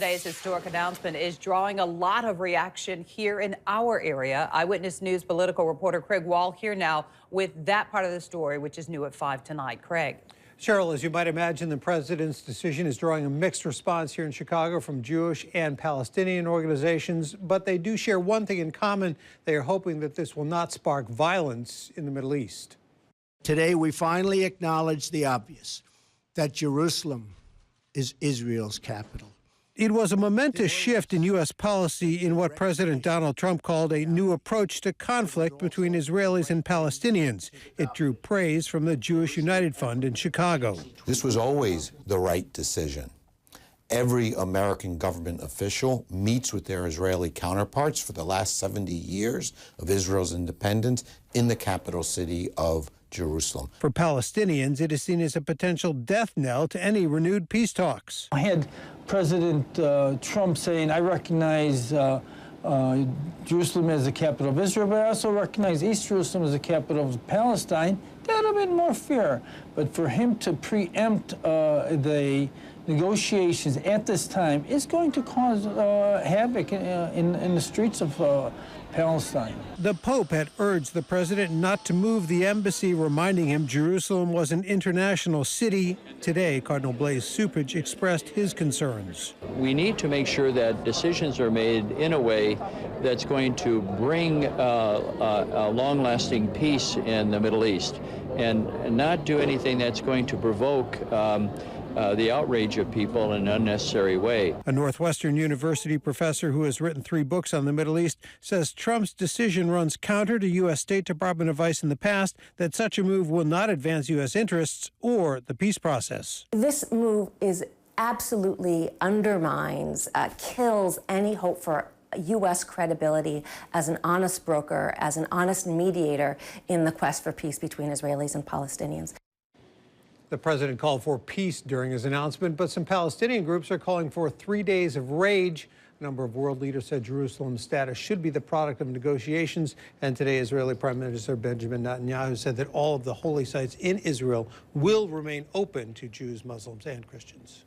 Today's historic announcement is drawing a lot of reaction here in our area. Eyewitness News political reporter Craig Wall here now with that part of the story, which is new at 5 tonight. Craig. Cheryl, as you might imagine, the president's decision is drawing a mixed response here in Chicago from Jewish and Palestinian organizations, but they do share one thing in common. They are hoping that this will not spark violence in the Middle East. Today, we finally acknowledge the obvious, that Jerusalem is Israel's capital. It was a momentous shift in U.S. policy in what President Donald Trump called a new approach to conflict between Israelis and Palestinians. It drew praise from the Jewish United Fund in Chicago. This was always the right decision. Every American government official meets with their Israeli counterparts for the last 70 years of Israel's independence in the capital city of Jerusalem. For Palestinians, it is seen as a potential death knell to any renewed peace talks. I had President Trump saying, I recognize Jerusalem as the capital of Israel, but I also recognize East Jerusalem as the capital of Palestine. That would have been more fair. But for him to preempt the negotiations at this time is going to cause havoc in the streets of Palestine. The Pope had urged the president not to move the embassy, reminding him Jerusalem was an international city. Today, Cardinal Blaise Cupich expressed his concerns. We need to make sure that decisions are made in a way that's going to bring a long-lasting peace in the Middle East and not do anything that's going to provoke the outrage of people in an unnecessary way. A Northwestern University professor who has written 3 books on the Middle East says Trump's decision runs counter to U.S. State Department advice in the past that such a move will not advance U.S. interests or the peace process. This move is absolutely undermines, kills any hope for U.S. credibility as an honest broker, as an honest mediator in the quest for peace between Israelis and Palestinians. The president called for peace during his announcement, but some Palestinian groups are calling for 3 days of rage. A number of world leaders said Jerusalem's status should be the product of negotiations. And today, Israeli Prime Minister Benjamin Netanyahu said that all of the holy sites in Israel will remain open to Jews, Muslims, and Christians.